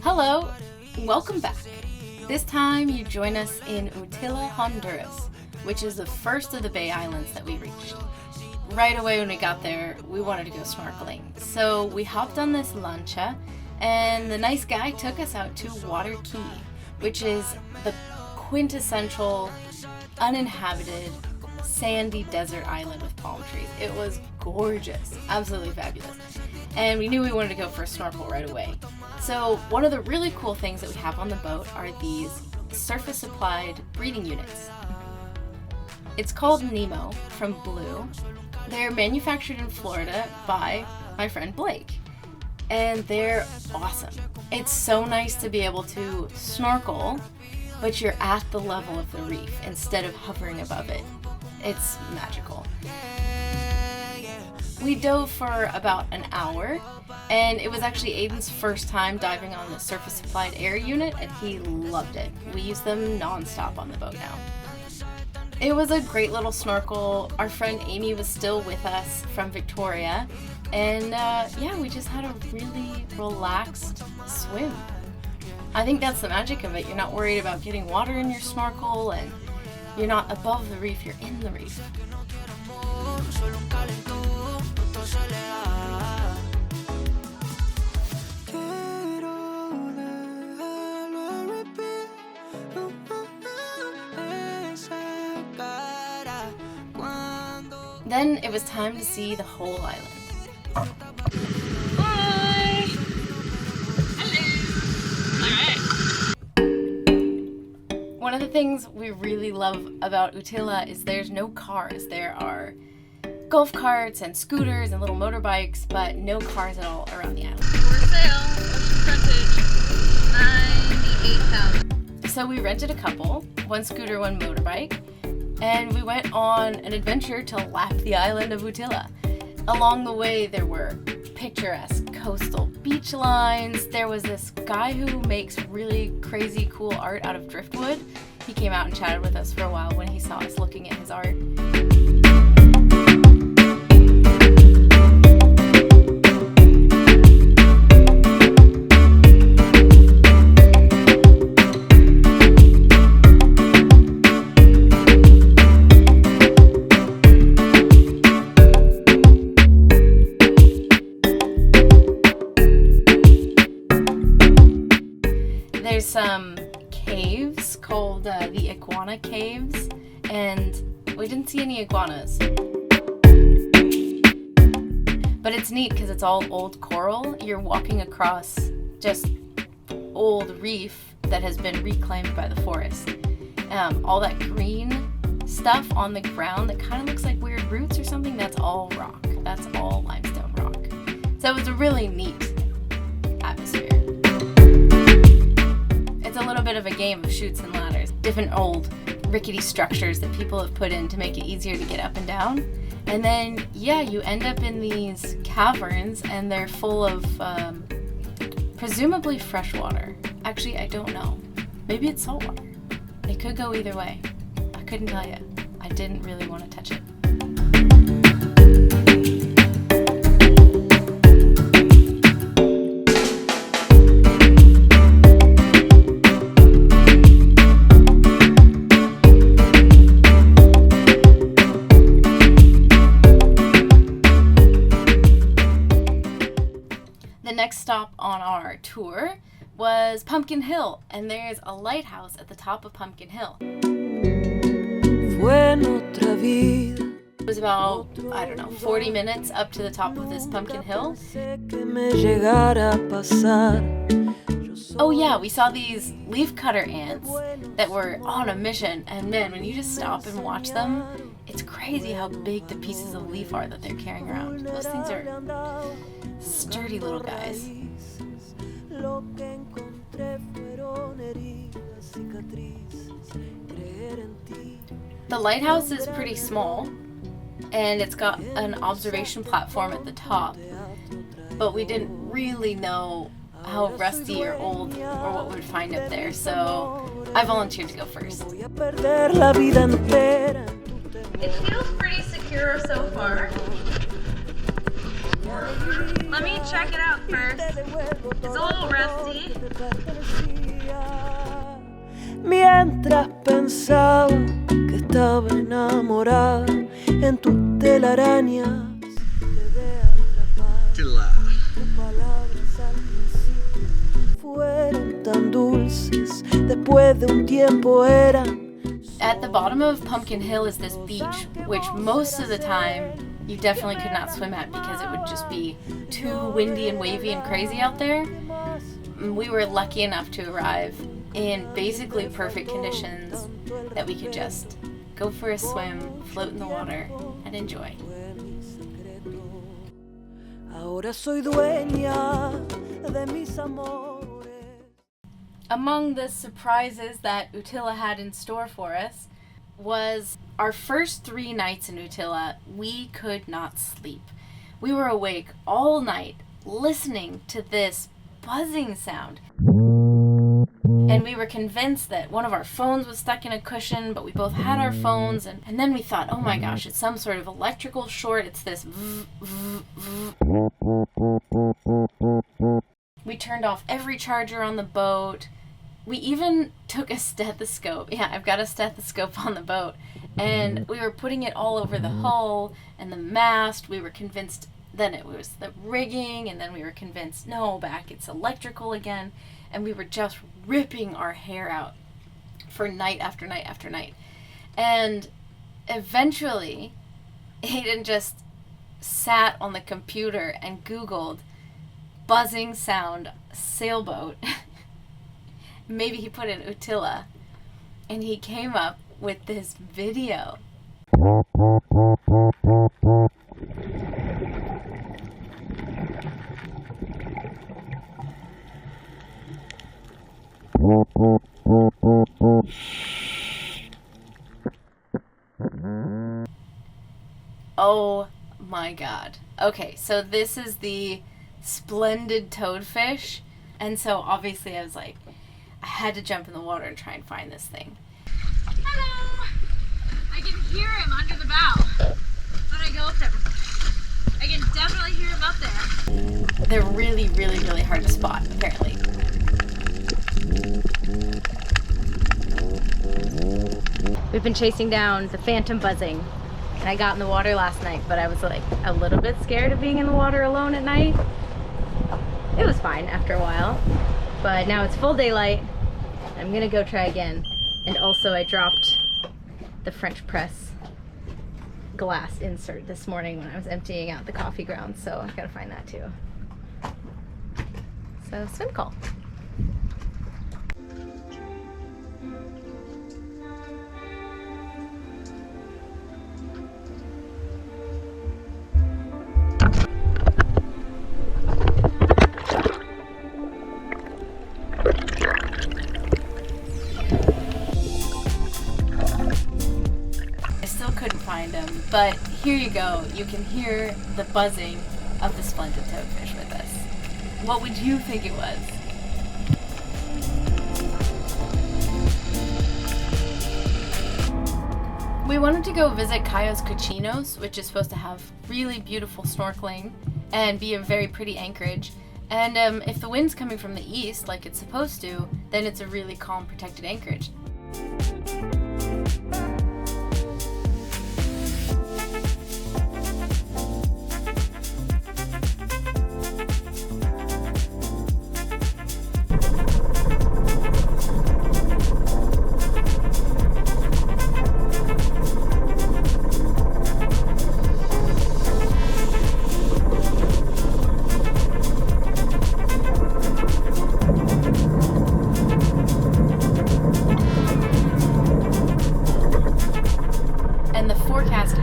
Hello, welcome back. This time you join us in Utila, Honduras, which is the first of the Bay Islands that we reached. Right away when we got there, we wanted to go snorkeling. So we hopped on this lancha, and the nice guy took us out to Water Cay, which is the quintessential, uninhabited, sandy desert island with palm trees. It was gorgeous, absolutely fabulous. And we knew we wanted to go for a snorkel right away. So one of the really cool things that we have on the boat are these surface supplied breathing units. It's called Nemo from Blue. They're manufactured in Florida by my friend Blake. And they're awesome. It's so nice to be able to snorkel, but you're at the level of the reef instead of hovering above it. It's magical. We dove for about an hour, and it was actually Aiden's first time diving on the surface supplied air unit, and he loved it. We use them non-stop on the boat now. It was a great little snorkel. Our friend Amy was still with us from Victoria, and we just had a really relaxed swim. I think that's the magic of it. You're not worried about getting water in your snorkel, and you're not above the reef, you're in the reef. Then it was time to see the whole island. Bye! Hello! One of the things we really love about Utila is there's no cars. There are golf carts and scooters and little motorbikes, but no cars at all around the island. For sale, ocean frontage, $98,000. So we rented a couple, one scooter, one motorbike, and we went on an adventure to lap the island of Utila. Along the way, there were picturesque coastal beach lines. There was this guy who makes really crazy cool art out of driftwood. He came out and chatted with us for a while when he saw us looking at his art. There's some caves called the Iguana Caves, and we didn't see any iguanas. But it's neat because it's all old coral. You're walking across just old reef that has been reclaimed by the forest. All that green stuff on the ground that kind of looks like weird roots or something, that's all rock. That's all limestone rock. So it was a really neat atmosphere. It's a little bit of a game of chutes and ladders. Different old rickety structures that people have put in to make it easier to get up and down. And then, you end up in these caverns, and they're full of presumably fresh water. Actually, I don't know. Maybe it's salt water. It could go either way. I couldn't tell you. I didn't really want to touch it. The next stop on our tour was Pumpkin Hill, and there's a lighthouse at the top of Pumpkin Hill. It was about, 40 minutes up to the top of this Pumpkin Hill. Oh yeah, we saw these leafcutter ants that were on a mission, and man, when you just stop and watch them, it's crazy how big the pieces of leaf are that they're carrying around. Those things are sturdy little guys. The lighthouse is pretty small, and it's got an observation platform at the top, but we didn't really know how rusty or old or what we'd find up there, so I volunteered to go first. It feels pretty secure so far. Let me check it out first. It's a little rusty. Mientras pensaba que estaba enamorada en tu telaraña. Utila. Tus palabras al principio fueron tan dulces, después de un tiempo eran. At the bottom of Pumpkin Hill is this beach, which most of the time you definitely could not swim at because it would just be too windy and wavy and crazy out there. We were lucky enough to arrive in basically perfect conditions that we could just go for a swim, float in the water, and enjoy. Ahora soy dueña de mis amores. Among the surprises that Utila had in store for us was our first 3 nights in Utila, we could not sleep. We were awake all night listening to this buzzing sound. And we were convinced that one of our phones was stuck in a cushion, but we both had our phones. And then we thought, oh my gosh, it's some sort of electrical short. It's this We turned off every charger on the boat. We even took a stethoscope. Yeah, I've got a stethoscope on the boat. And we were putting it all over the hull and the mast. We were convinced then it was the rigging, and then we were convinced, no, back it's electrical again. And we were just ripping our hair out for night after night after night. And eventually, Aiden just sat on the computer and Googled buzzing sound sailboat. Maybe he put in Utila, and he came up with this video. Oh my god. Okay, so this is the splendid toadfish, and so obviously I was like, I had to jump in the water and try and find this thing. Hello! I can hear him under the bow. When I go up there, I can definitely hear him up there. They're really, really, really hard to spot, apparently. We've been chasing down the phantom buzzing, and I got in the water last night, but I was like a little bit scared of being in the water alone at night. It was fine after a while, but now it's full daylight. I'm gonna go try again. And also I dropped the French press glass insert this morning when I was emptying out the coffee grounds, so I gotta find that too. So swim call. But here you go, you can hear the buzzing of the splendid toadfish with us. What would you think it was? We wanted to go visit Cayos Cochinos, which is supposed to have really beautiful snorkeling and be a very pretty anchorage. And if the wind's coming from the east, like it's supposed to, then it's a really calm, protected anchorage.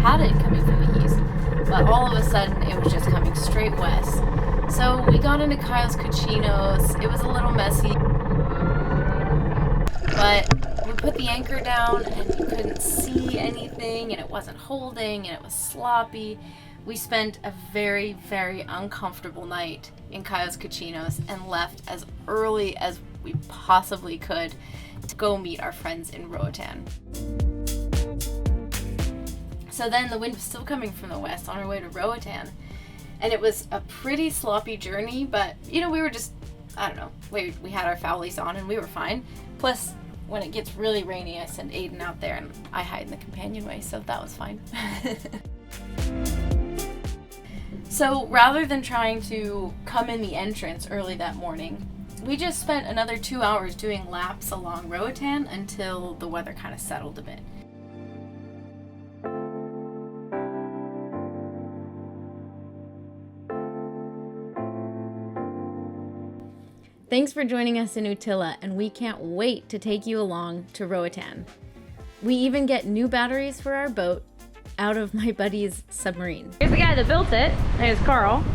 Had it coming from the east, but all of a sudden it was just coming straight west. So we got into Cayos Cochinos. It was a little messy, but we put the anchor down and we couldn't see anything, and it wasn't holding, and it was sloppy. We spent a very, very uncomfortable night in Cayos Cochinos and left as early as we possibly could to go meet our friends in Roatan. So then the wind was still coming from the west on our way to Roatan, And it was a pretty sloppy journey, but you know, we were just, I don't know, we had our foulies on and we were fine. Plus, when it gets really rainy, I send Aiden out there and I hide in the companionway, so that was fine. So rather than trying to come in the entrance early that morning, we just spent another 2 hours doing laps along Roatan until the weather kind of settled a bit. Thanks for joining us in Utila, and we can't wait to take you along to Roatan. We even get new batteries for our boat out of my buddy's submarine. Here's the guy that built it. His name is Carl.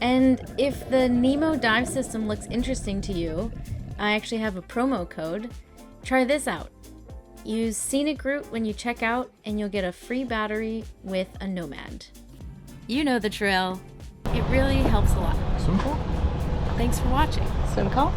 And if the Nemo dive system looks interesting to you, I actually have a promo code. Try this out. Use Seanic route when you check out, and you'll get a free battery with a Nomad. You know the drill. It really helps a lot. Swim call? Thanks for watching. Swim call?